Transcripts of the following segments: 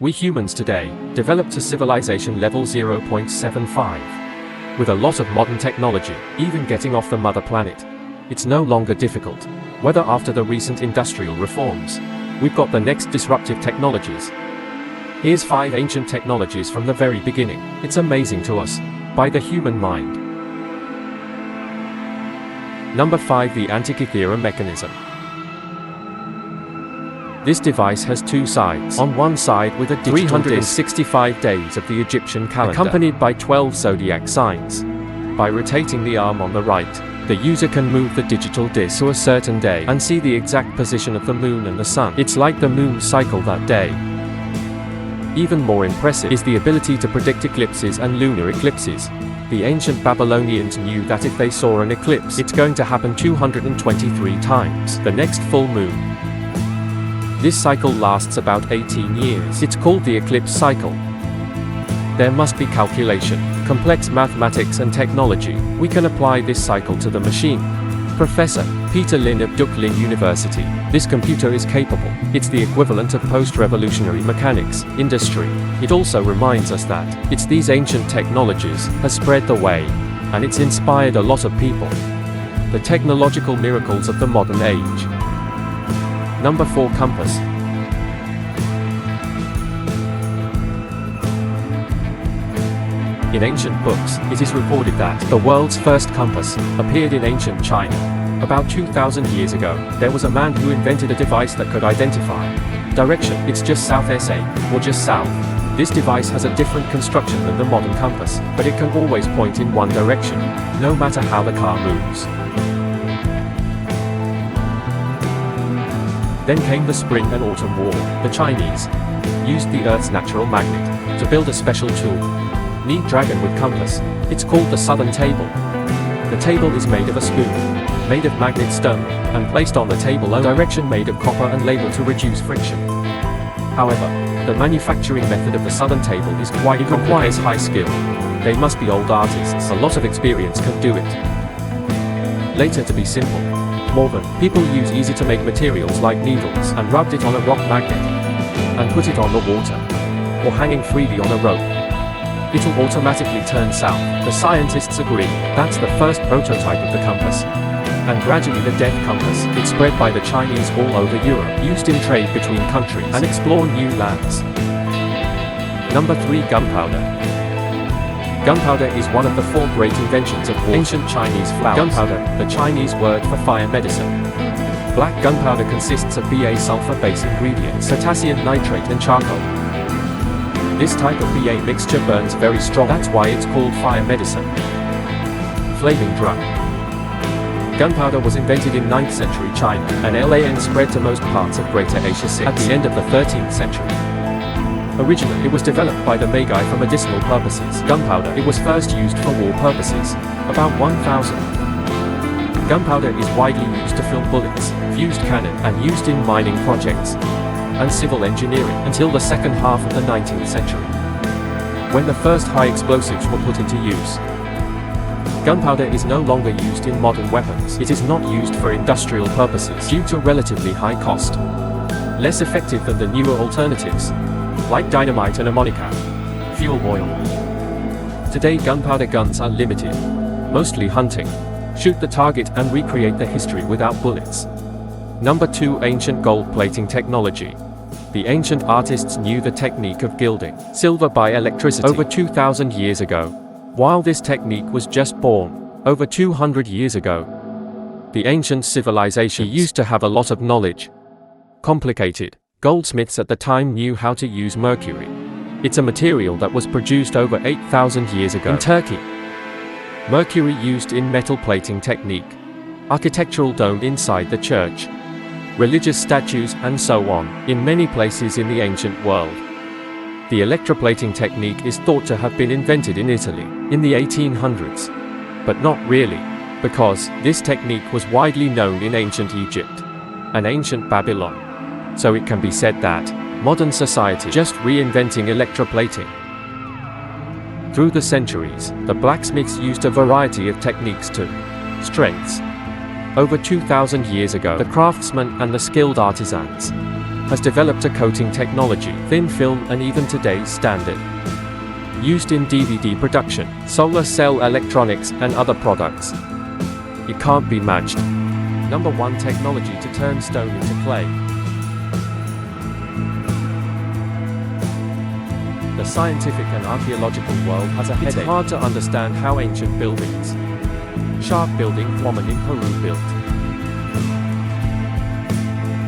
We humans today developed to civilization level 0.75. With a lot of modern technology, even getting off the mother planet, it's no longer difficult. Whether after the recent industrial reforms, we've got the next disruptive technologies. Here's 5 ancient technologies from the very beginning. It's amazing to us, by the human mind. Number 5. The Antikythera mechanism. This device has 2 sides. On one side with a digital 365 days of the Egyptian calendar, accompanied by 12 zodiac signs. By rotating the arm on the right, the user can move the digital disc to a certain day and see the exact position of the moon and the sun. It's like the moon's cycle that day. Even more impressive is the ability to predict eclipses and lunar eclipses. The ancient Babylonians knew that if they saw an eclipse, it's going to happen 223 times the next full moon. This cycle lasts about 18 years. It's called the eclipse cycle. There must be calculation, complex mathematics and technology. We can apply this cycle to the machine. Professor Peter Lin of Duke Lin University. This computer is capable. It's the equivalent of post-revolutionary mechanics industry. It also reminds us that it's these ancient technologies has spread the way, and it's inspired a lot of people. The technological miracles of the modern age. Number 4. Compass. In ancient books, it is recorded that the world's first compass appeared in ancient China. About 2,000 years ago, there was a man who invented a device that could identify direction. It's just south SA, or just south. This device has a different construction than the modern compass, but it can always point in one direction, no matter how the car moves. Then came the Spring and Autumn War. The Chinese used the Earth's natural magnet to build a special tool. Neat dragon with compass. It's called the Southern Table. The table is made of a spoon, made of magnet stone, and placed on the table a direction made of copper and labeled to reduce friction. However, the manufacturing method of the Southern Table is quite complicated. It requires high skill. They must be old artists. A lot of experience can do it. Later to be simple. Modern people use easy-to-make materials like needles and rubbed it on a rock magnet and put it on the water, or hanging freely on a rope. It'll automatically turn south. The scientists agree that's the first prototype of the compass. And gradually the death compass, it spread by the Chinese all over Europe, used in trade between countries and explore new lands. Number 3. Gunpowder. Gunpowder is one of the 4 great inventions of war. Ancient Chinese flowers. Gunpowder, the Chinese word for fire medicine. Black gunpowder consists of Ba sulfur base ingredients, potassium nitrate and charcoal. This type of Ba mixture burns very strong. That's why it's called fire medicine. Flaming drum. Gunpowder was invented in 9th century China, and LAN spread to most parts of Greater Asia at the end of the 13th century. Originally, it was developed by the Magi for medicinal purposes. Gunpowder, it was first used for war purposes, about 1000. Gunpowder is widely used to fill bullets, fused cannon, and used in mining projects and civil engineering until the second half of the 19th century, when the first high explosives were put into use. Gunpowder is no longer used in modern weapons. It is not used for industrial purposes due to relatively high cost. Less effective than the newer alternatives, like dynamite and ammonia, fuel oil. Today gunpowder guns are limited, mostly hunting. Shoot the target and recreate the history without bullets. Number 2. Ancient gold plating technology. The ancient artists knew the technique of gilding silver by electricity over 2,000 years ago. While this technique was just born over 200 years ago, the ancient civilization used to have a lot of knowledge. Complicated. Goldsmiths at the time knew how to use mercury. It's a material that was produced over 8,000 years ago in Turkey. Mercury used in metal plating technique, architectural dome inside the church, religious statues, and so on, in many places in the ancient world. The electroplating technique is thought to have been invented in Italy in the 1800s, but not really, because this technique was widely known in ancient Egypt and ancient Babylon. So it can be said that modern society just reinventing electroplating. Through the centuries, the blacksmiths used a variety of techniques to strengths. Over 2,000 years ago, the craftsmen and the skilled artisans has developed a coating technology, thin film, and even today's standard. Used in DVD production, solar cell electronics, and other products. It can't be matched. Number 1 technology to turn stone into clay. The scientific and archaeological world has a headache. It's hard to understand how ancient buildings, sharp building woman in Peru built.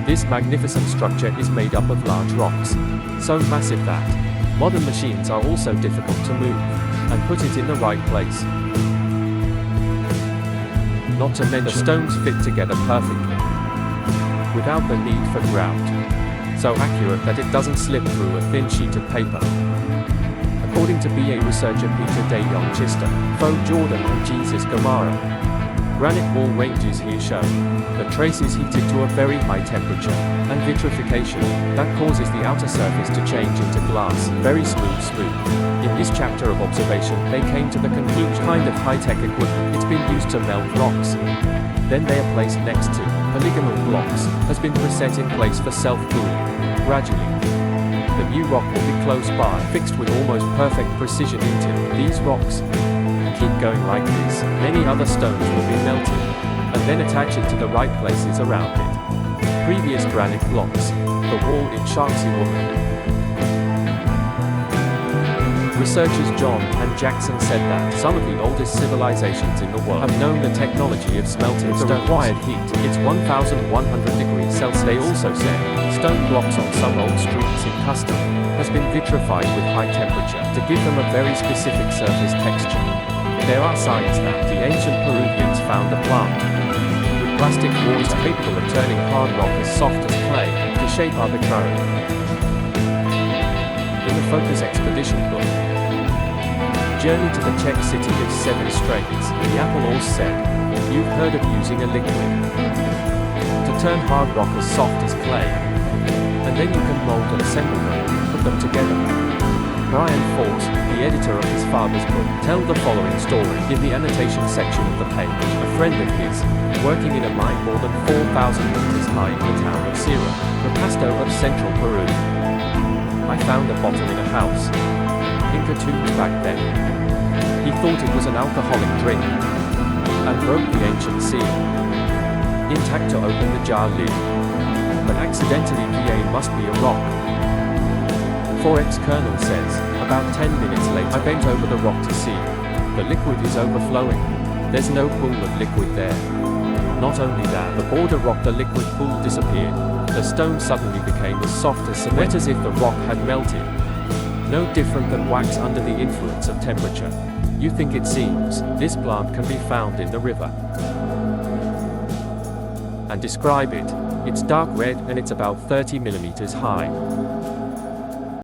This magnificent structure is made up of large rocks, so massive that modern machines are also difficult to move and put it in the right place. Not to mention, the stones fit together perfectly, without the need for grout. So accurate that it doesn't slip through a thin sheet of paper. According to BA researcher Peter de Jong Chister, Fo Jordan and Jesus Gamara, granite wall ranges here show the trace is heated to a very high temperature and vitrification that causes the outer surface to change into glass, very smooth. In this chapter of observation, they came to the conclusion kind of high-tech equipment. It's been used to melt rocks. Then they are placed next to polygonal blocks, has been preset in place for self-cooling. Gradually, the new rock will be close by, fixed with almost perfect precision into these rocks. Keep going like this, many other stones will be melted, and then attach it to the right places around it. Previous granite blocks, the wall in Sharksy Woman. Researchers John and Jackson said that some of the oldest civilizations in the world have known the technology of smelting the required heat. It's 1,100 degrees Celsius. They also said stone blocks on some old streets in Custom has been vitrified with high temperature to give them a very specific surface texture. There are signs that the ancient Peruvians found a plant with plastic walls capable of turning hard rock as soft as clay to shape arbitrarily. In the Focus Expedition book, Journey to the Czech city of Seven Straits, the Apples said, "You've heard of using a liquid to turn hard rock as soft as clay, and then you can mold and assemble them, put them together." Brian Force, the editor of his father's book, tells the following story in the annotation section of the page. A friend of his, working in a mine more than 4,000 meters high in the town of Sierra, the Pasto of central Peru. "I found a bottle in a house. Inca tombs back then. He thought it was an alcoholic drink, and broke the ancient seal. Intact to open the jar lid, but accidentally PA must be a rock." Forex Colonel says, about 10 minutes later, "I bent over the rock to see. The liquid is overflowing. There's no pool of liquid there. Not only that, the border rock, the liquid pool disappeared. The stone suddenly became as soft as cement, as if the rock had melted. No different than wax under the influence of temperature. You think it seems, this plant can be found in the river." And describe it. It's dark red and it's about 30 millimeters high.